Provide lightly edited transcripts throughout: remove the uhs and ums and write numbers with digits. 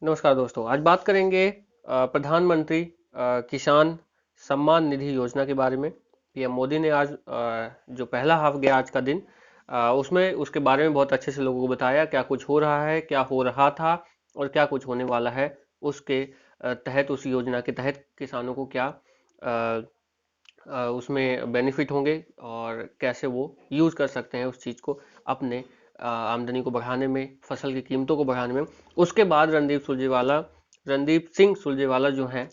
नमस्कार दोस्तों। आज बात करेंगे प्रधानमंत्री किसान सम्मान निधि योजना के बारे में। पीएम मोदी ने आज जो पहला हाफ गया आज का दिन, उसमें उसके बारे में बहुत अच्छे से लोगों को बताया क्या कुछ हो रहा है, क्या हो रहा था और क्या कुछ होने वाला है। उसके तहत, उस योजना के तहत किसानों को क्या उसमें बेनिफिट होंगे और कैसे वो यूज़ कर सकते हैं उस चीज़ को अपने आमदनी को बढ़ाने में, फसल की कीमतों को बढ़ाने में। उसके बाद रणदीप सिंह सुरजेवाला जो हैं,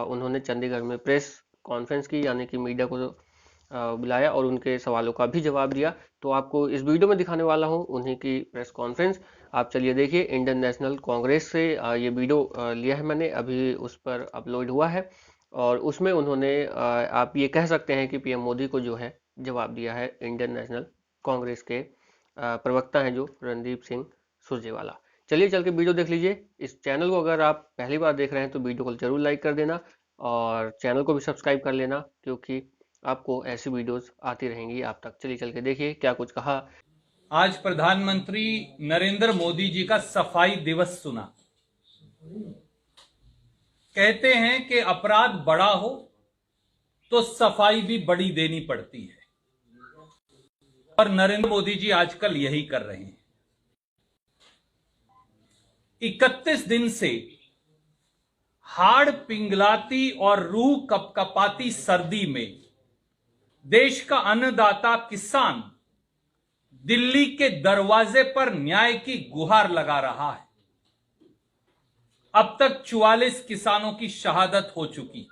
उन्होंने चंडीगढ़ में प्रेस कॉन्फ्रेंस की, यानी कि मीडिया को बुलाया और उनके सवालों का भी जवाब दिया। तो आपको इस वीडियो में दिखाने वाला हूं उन्हीं की प्रेस कॉन्फ्रेंस। आप चलिए देखिए। इंडियन नेशनल कांग्रेस से ये वीडियो लिया है मैंने, अभी उस पर अपलोड हुआ है और उसमें उन्होंने आप ये कह सकते हैं कि पीएम मोदी को जो है जवाब दिया है इंडियन नेशनल कांग्रेस के प्रवक्ता हैं जो रणदीप सिंह सुरजेवाला। चलिए चल के वीडियो देख लीजिए। इस चैनल को अगर आप पहली बार देख रहे हैं तो वीडियो को जरूर लाइक कर देना और चैनल को भी सब्सक्राइब कर लेना, क्योंकि आपको ऐसी वीडियोस आती रहेंगी आप तक। चलिए चल के देखिए क्या कुछ कहा। आज प्रधानमंत्री नरेंद्र मोदी जी का सफाई दिवस सुना। कहते हैं कि अपराध बड़ा हो तो सफाई भी बड़ी देनी पड़ती है, और नरेंद्र मोदी जी आजकल यही कर रहे हैं। 31 दिन से हाड़ पिंगलाती और रूह कपकपाती सर्दी में देश का अन्नदाता किसान दिल्ली के दरवाजे पर न्याय की गुहार लगा रहा है। अब तक 44 किसानों की शहादत हो चुकी,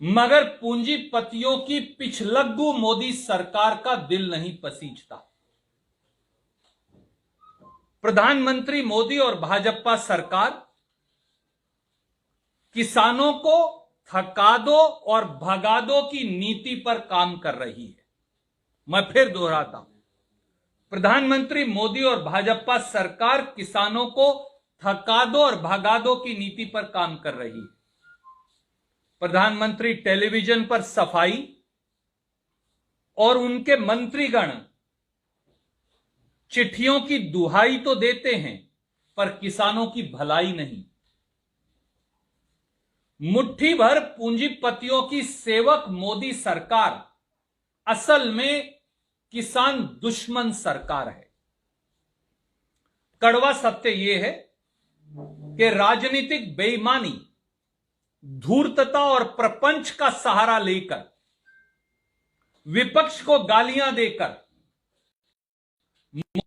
मगर पूंजीपतियों की पिछलग्गू मोदी सरकार का दिल नहीं पसीजता। प्रधानमंत्री मोदी और भाजपा सरकार किसानों को थका दो और भगा दो की नीति पर काम कर रही है। मैं फिर दोहराता हूं, प्रधानमंत्री मोदी और भाजपा सरकार किसानों को थका दो और भगा दो की नीति पर काम कर रही है। प्रधानमंत्री टेलीविजन पर सफाई और उनके मंत्रीगण चिट्ठियों की दुहाई तो देते हैं, पर किसानों की भलाई नहीं। मुट्ठी भर पूंजीपतियों की सेवक मोदी सरकार असल में किसान दुश्मन सरकार है। कड़वा सत्य यह है कि राजनीतिक बेईमानी, धूर्तता और प्रपंच का सहारा लेकर, विपक्ष को गालियां देकर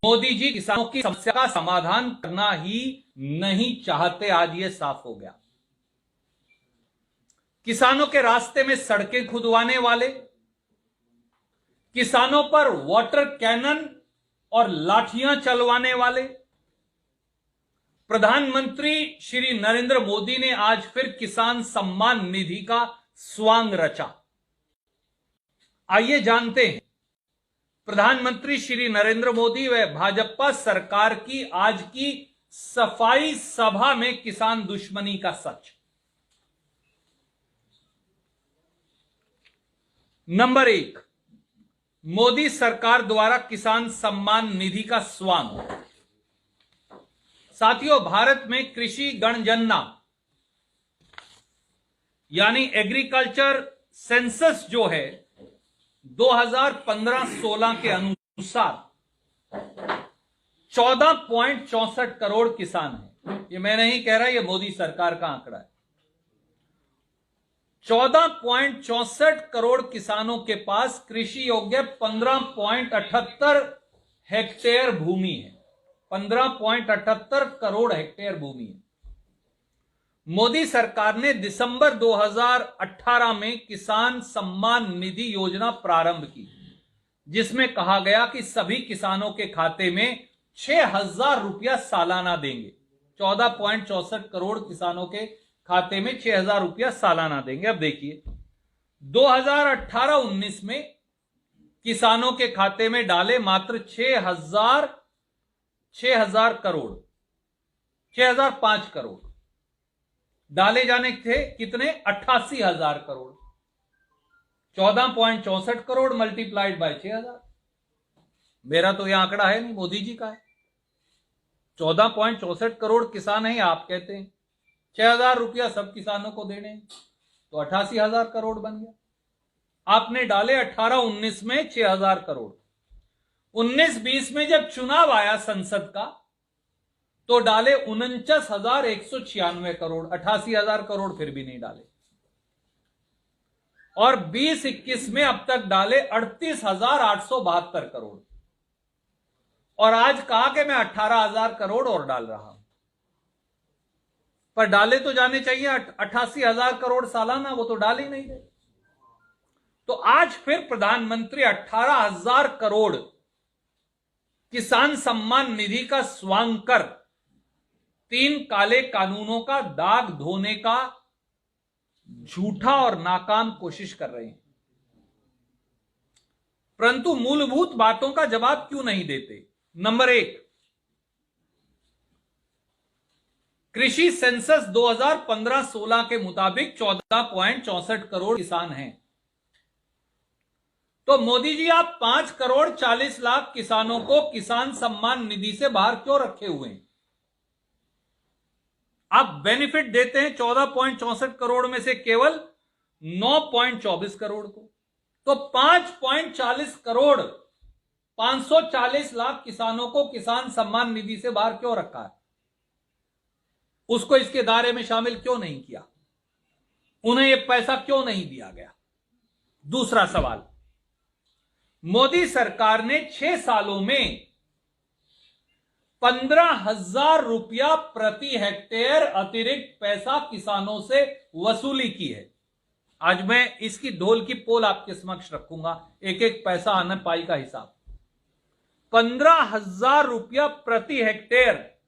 मोदी जी किसानों की समस्या का समाधान करना ही नहीं चाहते। आज यह साफ हो गया। किसानों के रास्ते में सड़कें खुदवाने वाले, किसानों पर वाटर कैनन और लाठियां चलवाने वाले प्रधानमंत्री श्री नरेंद्र मोदी ने आज फिर किसान सम्मान निधि का स्वांग रचा। आइए जानते हैं प्रधानमंत्री श्री नरेंद्र मोदी व भाजपा सरकार की आज की सफाई सभा में किसान दुश्मनी का सच। नंबर 1, मोदी सरकार द्वारा किसान सम्मान निधि का स्वांग। साथियों, भारत में कृषि गणगणना यानी एग्रीकल्चर सेंसस जो है 2015-16 के अनुसार 14.64 करोड़ किसान हैं। ये मैं नहीं कह रहा, ये मोदी सरकार का आंकड़ा है। 14.64 करोड़ किसानों के पास कृषि योग्य 15.78 हेक्टेयर भूमि है। 15.78 करोड़ हेक्टेयर भूमि है। मोदी सरकार ने दिसंबर 2018 में किसान सम्मान निधि योजना प्रारंभ की, जिसमें कहा गया कि सभी किसानों के खाते में 6,000 रुपया सालाना देंगे। 14.64 करोड़ किसानों के खाते में 6,000 रुपया सालाना देंगे। अब देखिए 2018-19 में किसानों के खाते में डाले मात्र 6,005 करोड़ डाले जाने थे। कितने? 88,000 करोड़। 14.64 crore multiplied by 6,000। मेरा तो यह आंकड़ा है नहीं, मोदी जी का है। 14.64 करोड़ किसान हैं, आप कहते हैं 6,000 रुपया सब किसानों को देने, तो 88,000 करोड़ बन गया। आपने डाले 18-19 में 6,000 करोड़, 19-20 में जब चुनाव आया संसद का तो डाले 49,196 करोड़, 88,000 करोड़ फिर भी नहीं डाले। और 20-21 में अब तक डाले 38,872 करोड़, और आज कहा कि मैं 18,000 करोड़ और डाल रहा हूं, पर डाले तो जाने चाहिए 88,000 करोड़ सालाना, वो तो डाल ही नहीं रहे। तो आज फिर प्रधानमंत्री 18,000 करोड़ किसान सम्मान निधि का स्वांग कर 3 काले कानूनों का दाग धोने का झूठा और नाकाम कोशिश कर रहे हैं। परंतु मूलभूत बातों का जवाब क्यों नहीं देते? नंबर 1, कृषि सेंसस 2015-16 के मुताबिक 14.64 करोड़ किसान हैं। तो मोदी जी, आप 5 करोड़ 40 लाख किसानों को किसान सम्मान निधि से बाहर क्यों रखे हुए हैं? आप बेनिफिट देते हैं 14.64 करोड़ में से केवल 9.24 करोड़ को, तो 5.40 करोड़ 540 लाख किसानों को किसान सम्मान निधि से बाहर क्यों रखा है? उसको इसके दायरे में शामिल क्यों नहीं किया? उन्हें यह पैसा क्यों नहीं दिया गया? दूसरा सवाल, मोदी सरकार ने 6 सालों में 15,000 रुपया प्रति हेक्टेयर अतिरिक्त पैसा किसानों से वसूली की है। आज मैं इसकी ढोल की पोल आपके समक्ष रखूंगा, एक एक पैसा आने पाई का हिसाब। 15,000 रुपया प्रति हेक्टेयर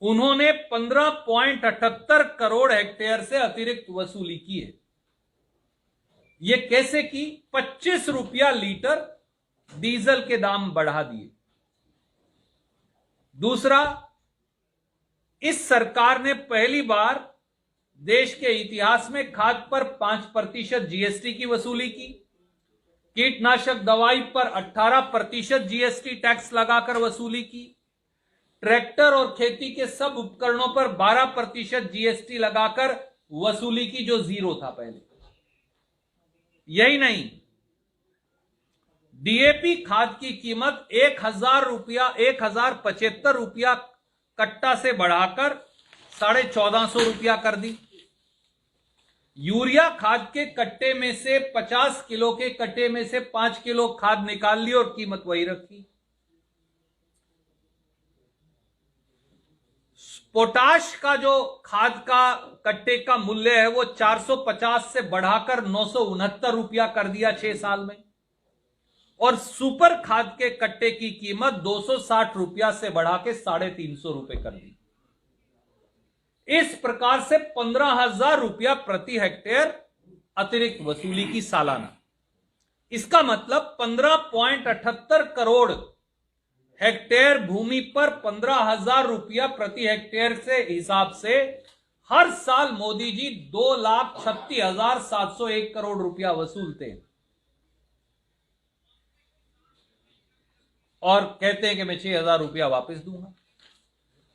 उन्होंने 15.78 करोड़ हेक्टेयर से अतिरिक्त वसूली की है। यह कैसे की? 25 रुपया लीटर डीजल के दाम बढ़ा दिए। दूसरा, इस सरकार ने पहली बार देश के इतिहास में खाद पर 5% जीएसटी की वसूली की, कीटनाशक दवाई पर 18% जीएसटी टैक्स लगाकर वसूली की, ट्रैक्टर और खेती के सब उपकरणों पर 12% जीएसटी लगाकर वसूली की, जो जीरो था पहले। यही नहीं, डीएपी खाद की कीमत 1,075 रुपया कट्टा से बढ़ाकर 1,450 रुपया कर दी। यूरिया खाद के कट्टे में से 50 किलो के कट्टे में से 5 किलो खाद निकाल ली और कीमत वही रखी। पोटाश का जो खाद का कट्टे का मूल्य है वो 450 से बढ़ाकर 969 रुपया कर दिया 6 साल में, और सुपर खाद के कट्टे की कीमत 260 रुपया से बढ़ा के 350 रुपए कर दी। इस प्रकार से 15,000 रुपया प्रति हेक्टेयर अतिरिक्त वसूली की सालाना। इसका मतलब 15.78 करोड़ हेक्टेयर भूमि पर 15,000 रुपया प्रति हेक्टेयर से हिसाब से हर साल मोदी जी 2,36,701 करोड़ रुपया वसूलते हैं, और कहते हैं कि मैं 6,000 रुपया वापस दूंगा।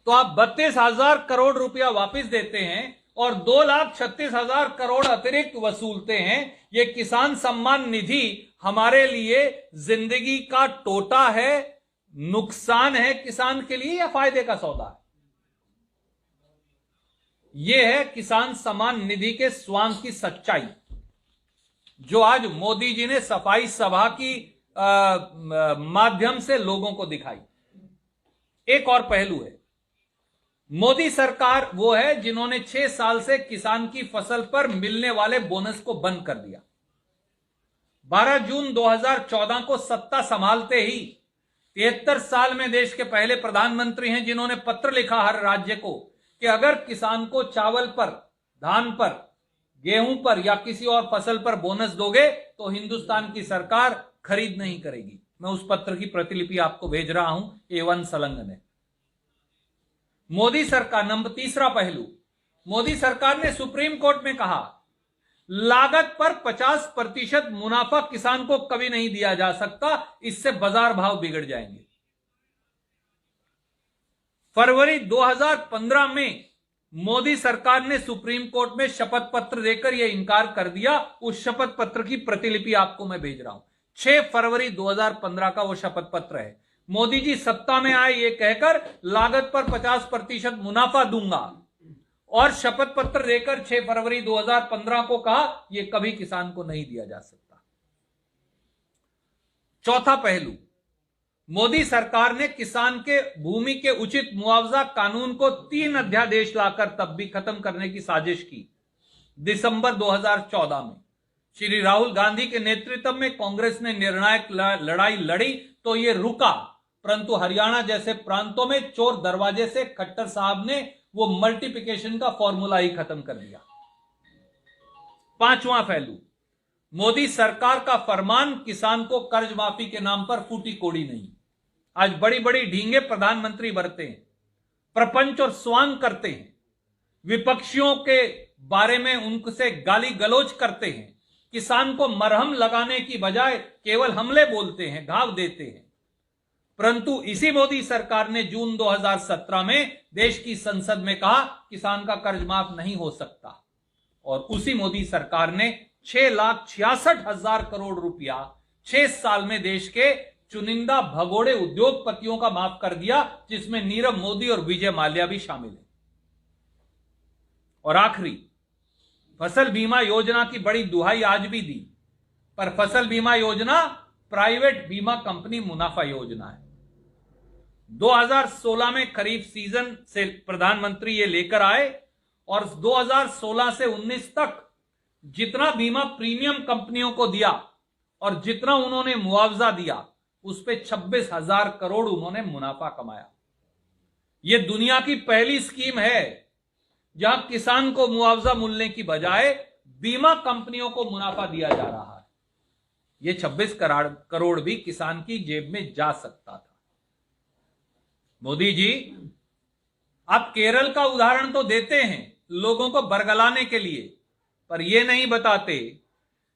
तो आप 32,000 करोड़ रुपया वापस देते हैं और 2,36,000 करोड़ अतिरिक्त वसूलते हैं। यह किसान सम्मान निधि हमारे लिए जिंदगी का टोटा है, नुकसान है किसान के लिए, या फायदे का सौदा है? यह है किसान सम्मान निधि के स्वांग की सच्चाई, जो आज मोदी जी ने सफाई सभा की माध्यम से लोगों को दिखाई। एक और पहलू है, मोदी सरकार वो है जिन्होंने 6 साल से किसान की फसल पर मिलने वाले बोनस को बंद कर दिया। 12 जून 2014 को सत्ता संभालते ही 73 साल में देश के पहले प्रधानमंत्री हैं जिन्होंने पत्र लिखा हर राज्य को कि अगर किसान को चावल पर, धान पर, गेहूं पर या किसी और फसल पर बोनस दोगे तो हिंदुस्तान की सरकार खरीद नहीं करेगी। मैं उस पत्र की प्रतिलिपि आपको भेज रहा हूं, A1 संलग्न है। मोदी सरकार, नंबर तीसरा पहलू, मोदी सरकार ने सुप्रीम कोर्ट में कहा लागत पर 50% मुनाफा किसान को कभी नहीं दिया जा सकता, इससे बाजार भाव बिगड़ जाएंगे। फरवरी 2015 में मोदी सरकार ने सुप्रीम कोर्ट में शपथ पत्र देकर यह इनकार कर दिया। उस शपथ पत्र की प्रतिलिपि आपको मैं भेज रहा हूं। 6 फरवरी 2015 का वो शपथ पत्र है। मोदी जी सत्ता में आए ये कहकर लागत पर 50% मुनाफा दूंगा, और शपथ पत्र देकर 6 फरवरी 2015 को कहा यह कभी किसान को नहीं दिया जा सकता। चौथा पहलू, मोदी सरकार ने किसान के भूमि के उचित मुआवजा कानून को 3 अध्यादेश लाकर तब भी खत्म करने की साजिश की। दिसंबर 2014 में श्री राहुल गांधी के नेतृत्व में कांग्रेस ने निर्णायक लड़ाई लड़ी तो यह रुका, परंतु हरियाणा जैसे प्रांतों में चोर दरवाजे से खट्टर साहब ने वो मल्टीप्लिकेशन का फॉर्मूला ही खत्म कर दिया। पांचवां पहलू, मोदी सरकार का फरमान किसान को कर्ज माफी के नाम पर फूटी कोड़ी नहीं। आज बड़ी बड़ी ढींगे प्रधानमंत्री बरते हैं, प्रपंच और स्वांग करते हैं, विपक्षियों के बारे में उनसे गाली गलौज करते हैं, किसान को मरहम लगाने की बजाय केवल हमले बोलते हैं, घाव देते हैं। परंतु इसी मोदी सरकार ने जून 2017 में देश की संसद में कहा किसान का कर्ज माफ नहीं हो सकता, और उसी मोदी सरकार ने 6,66,000 करोड़ रुपया 6 साल में देश के चुनिंदा भगोड़े उद्योगपतियों का माफ कर दिया, जिसमें नीरव मोदी और विजय माल्या भी शामिल है। और आखिरी, फसल बीमा योजना की बड़ी दुहाई आज भी दी, पर फसल बीमा योजना प्राइवेट बीमा कंपनी मुनाफा योजना है। 2016 में खरीफ सीजन से प्रधानमंत्री ये लेकर आए, और 2016 से 19 तक जितना बीमा प्रीमियम कंपनियों को दिया और जितना उन्होंने मुआवजा दिया, उस पे 26,000 करोड़ उन्होंने मुनाफा कमाया। यह दुनिया की पहली स्कीम है जहां किसान को मुआवजा मिलने की बजाय बीमा कंपनियों को मुनाफा दिया जा रहा है। यह 26 करोड़ भी किसान की जेब में जा सकता था। मोदी जी, आप केरल का उदाहरण तो देते हैं लोगों को बरगलाने के लिए, पर यह नहीं बताते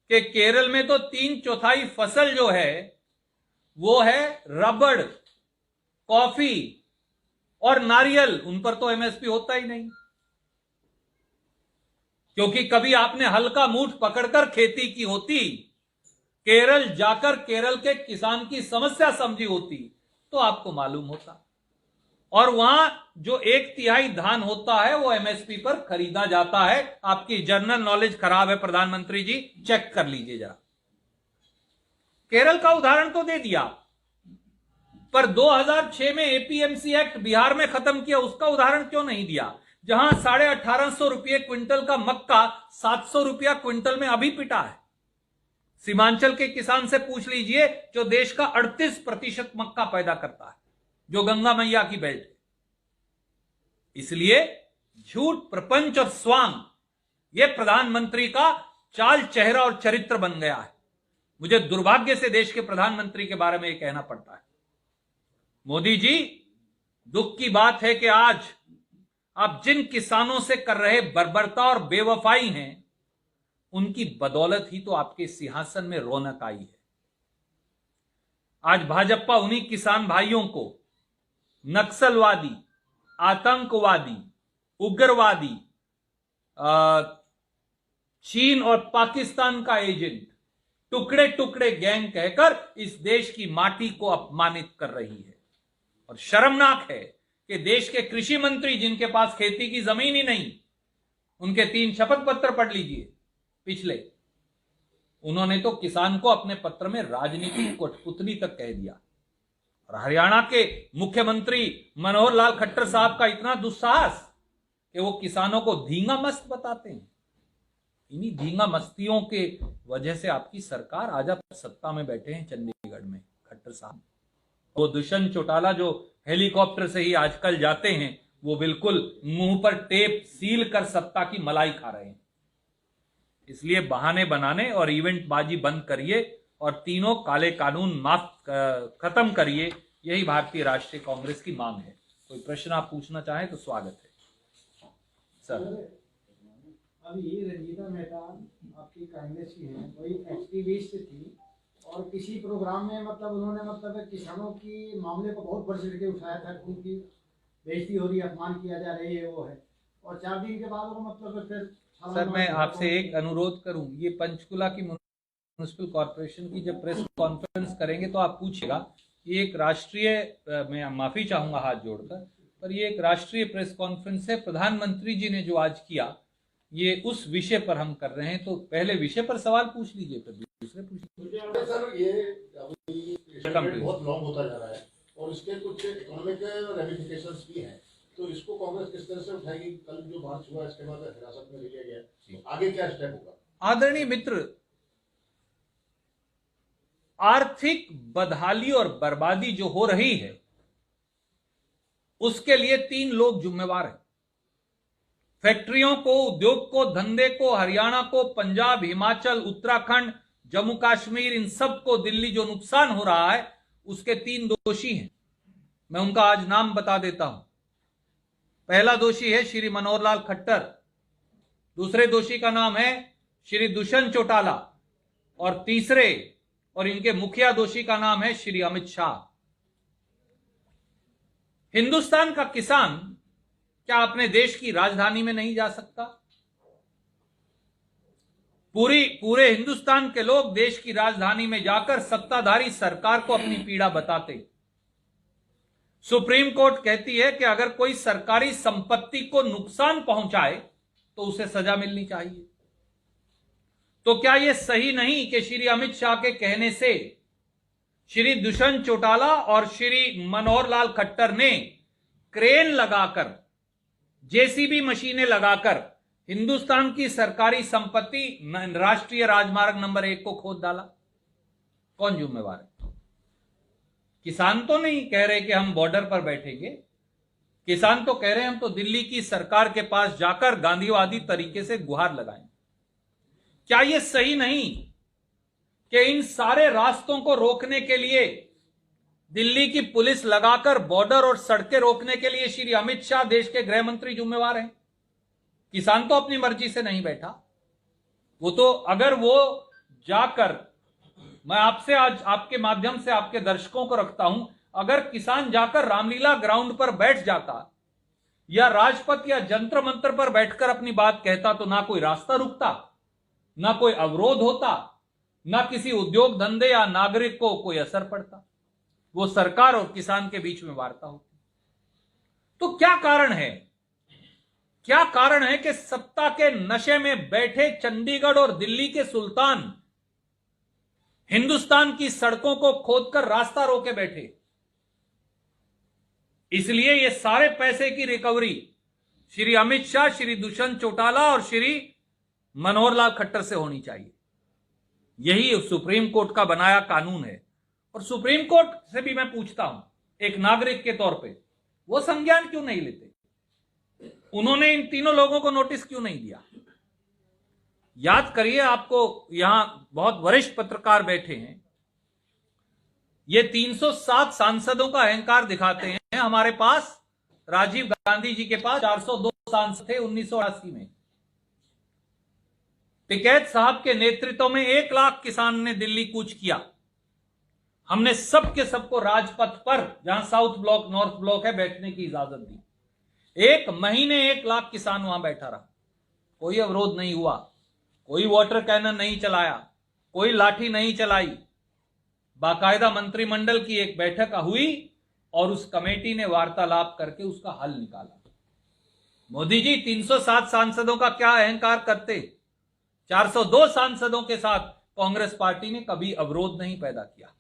कि केरल में तो 3/4 फसल जो है वो है रबड़, कॉफी और नारियल। उन पर तो एमएसपी होता ही नहीं, क्योंकि कभी आपने हल्का मूठ पकड़कर खेती की होती, केरल जाकर केरल के किसान की समस्या समझी होती, तो आपको मालूम होता। और वहां जो 1/3 धान होता है वो एमएसपी पर खरीदा जाता है। आपकी जनरल नॉलेज खराब है प्रधानमंत्री जी, चेक कर लीजिए जरा। केरल का उदाहरण तो दे दिया, पर 2006 में एपीएमसी एक्ट बिहार में खत्म किया, उसका उदाहरण क्यों नहीं दिया? जहां 1850 रुपये क्विंटल का मक्का 700 रुपया क्विंटल में अभी पिटा है। सीमांचल के किसान से पूछ लीजिए, जो देश का 38% मक्का पैदा करता है, जो गंगा मैया की बेल्ट है। इसलिए झूठ, प्रपंच और स्वांग, यह प्रधानमंत्री का चाल, चेहरा और चरित्र बन गया है। मुझे दुर्भाग्य से देश के प्रधानमंत्री के बारे में यह कहना पड़ता है। मोदी जी, दुख की बात है कि आज आप जिन किसानों से कर रहे बर्बरता और बेवफाई हैं, उनकी बदौलत ही तो आपके सिंहासन में रौनक आई है। आज भाजपा उन्हीं किसान भाइयों को नक्सलवादी, आतंकवादी, उग्रवादी, चीन और पाकिस्तान का एजेंट, टुकड़े टुकड़े गैंग कहकर इस देश की माटी को अपमानित कर रही है। और शर्मनाक है कि देश के कृषि मंत्री, जिनके पास खेती की जमीन ही नहीं, उनके 3 शपथ पत्र पढ़ लीजिए पिछले, उन्होंने तो किसान को अपने पत्र में राजनीतिक कठपुतली तक कह दिया। और हरियाणा के मुख्यमंत्री मनोहर लाल खट्टर साहब का इतना दुस्साहस कि वो किसानों को धींगा मस्त बताते हैं। इन्हीं धींगा मस्तियों के वजह से आपकी सरकार आज आप सत्ता में बैठे हैं चंडीगढ़ में, खट्टर साहब। वो दुष्यंत चौटाला जो हेलीकॉप्टर से ही आजकल जाते हैं, वो बिल्कुल मुंह पर टेप सील कर सत्ता की मलाई खा रहे हैं। इसलिए बहाने बनाने और इवेंट बाजी बंद करिए और तीनों काले कानून माफ खत्म करिए। यही भारतीय राष्ट्रीय कांग्रेस की मांग है। कोई प्रश्न आप पूछना चाहें तो स्वागत है सर। अब ये रंजीता मेहता आपकी कांग्रेस की है, कोई एक्टिविस्ट थी और किसी प्रोग्राम में मतलब उन्होंने मतलब किसानों की मामले को बहुत बढ़ चढ़ के उठाया था, उनकी बेइज्जती हो रही है, अपमान किया जा रही है, वो है, और 4 दिन के बाद वो मतलब फिर सर मैं आपसे एक अनुरोध करूं, ये पंचकुला की म्युनिसिपल कॉर्पोरेशन की जब प्रेस कॉन्फ्रेंस करेंगे तो आप पूछिएगा, ये एक राष्ट्रीय, मैं माफी चाहूंगा हाथ जोड़कर, पर ये एक राष्ट्रीय प्रेस कॉन्फ्रेंस है। प्रधानमंत्री जी ने जो आज किया ये उस विषय पर हम कर रहे हैं, तो पहले विषय पर सवाल पूछ लीजिए, फिर दूसरे पूछ लीजिए। सर ये बहुत लॉन्ग होता जा रहा है और इसके कुछ इकोनॉमिक रेमिफिकेशंस भी हैं, तो इसको कांग्रेस किस तरह से उठाएगी? कल जो मार्च हुआ इसके बाद हिरासत में लिया गया, तो आगे क्या स्टेप होगा? आदरणीय मित्र, आर्थिक बदहाली और बर्बादी जो हो रही है उसके लिए 3 लोग जिम्मेवार हैं। फैक्ट्रियों को, उद्योग को, धंधे को, हरियाणा को, पंजाब, हिमाचल, उत्तराखंड, जम्मू कश्मीर, इन सब को दिल्ली जो नुकसान हो रहा है उसके 3 दोषी हैं। मैं उनका आज नाम बता देता हूं। पहला दोषी है श्री मनोहर लाल खट्टर, दूसरे दोषी का नाम है श्री दुष्यंत चौटाला, और तीसरे और इनके मुखिया दोषी का नाम है श्री अमित शाह। हिंदुस्तान का किसान क्या अपने देश की राजधानी में नहीं जा सकता? पूरे हिंदुस्तान के लोग देश की राजधानी में जाकर सत्ताधारी सरकार को अपनी पीड़ा बताते। सुप्रीम कोर्ट कहती है कि अगर कोई सरकारी संपत्ति को नुकसान पहुंचाए तो उसे सजा मिलनी चाहिए। तो क्या यह सही नहीं कि श्री अमित शाह के कहने से श्री दुष्यंत चौटाला और श्री मनोहर लाल खट्टर ने क्रेन लगाकर, जेसीबी मशीनें लगाकर हिंदुस्तान की सरकारी संपत्ति राष्ट्रीय राजमार्ग नंबर 1 को खोद डाला? कौन जिम्मेवार है? किसान तो नहीं कह रहे कि हम बॉर्डर पर बैठेंगे, किसान तो कह रहे हैं हम तो दिल्ली की सरकार के पास जाकर गांधीवादी तरीके से गुहार लगाएं। क्या यह सही नहीं कि इन सारे रास्तों को रोकने के लिए दिल्ली की पुलिस लगाकर बॉर्डर और सड़कें रोकने के लिए श्री अमित शाह देश के गृह मंत्री जिम्मेवार हैं? किसान तो अपनी मर्जी से नहीं बैठा, वो तो अगर वो जाकर, मैं आपसे आज आपके माध्यम से आपके दर्शकों को रखता हूं, अगर किसान जाकर रामलीला ग्राउंड पर बैठ जाता या राजपथ या जंतर मंतर पर बैठकर अपनी बात कहता तो ना कोई रास्ता रुकता, ना कोई अवरोध होता, ना किसी उद्योग धंधे या नागरिक को कोई असर पड़ता। वो सरकार और किसान के बीच में वार्ता होती। तो क्या कारण है, क्या कारण है कि सत्ता के नशे में बैठे चंडीगढ़ और दिल्ली के सुल्तान हिंदुस्तान की सड़कों को खोदकर रास्ता रोके बैठे? इसलिए ये सारे पैसे की रिकवरी श्री अमित शाह, श्री दुष्यंत चौटाला और श्री मनोहर लाल खट्टर से होनी चाहिए। यही सुप्रीम कोर्ट का बनाया कानून है। और सुप्रीम कोर्ट से भी मैं पूछता हूं एक नागरिक के तौर पे, वो संज्ञान क्यों नहीं लेते? उन्होंने इन तीनों लोगों को नोटिस क्यों नहीं दिया? याद करिए, आपको यहां बहुत वरिष्ठ पत्रकार बैठे हैं, ये 307 सांसदों का अहंकार दिखाते हैं। हमारे पास राजीव गांधी जी के पास 402 सांसद थे 1988 में। टिकैत साहब के नेतृत्व में 1 लाख किसान ने दिल्ली कूच किया। हमने सबके सबको राजपथ पर, जहां साउथ ब्लॉक नॉर्थ ब्लॉक है, बैठने की इजाजत दी। 1 महीने 1 लाख किसान वहां बैठा रहा, कोई अवरोध नहीं हुआ, कोई वाटर कैनन नहीं चलाया, कोई लाठी नहीं चलाई। बाकायदा मंत्रिमंडल की एक बैठक हुई और उस कमेटी ने वार्तालाप करके उसका हल निकाला। मोदी जी 307 सांसदों का क्या अहंकार करते? 402 सांसदों के साथ कांग्रेस पार्टी ने कभी अवरोध नहीं पैदा किया।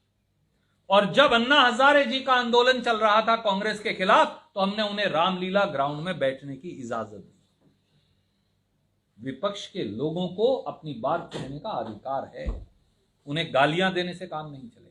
और जब अन्ना हजारे जी का आंदोलन चल रहा था कांग्रेस के खिलाफ, तो हमने उन्हें रामलीला ग्राउंड में बैठने की इजाजत दी। विपक्ष के लोगों को अपनी बात कहने का अधिकार है, उन्हें गालियां देने से काम नहीं चलेगा।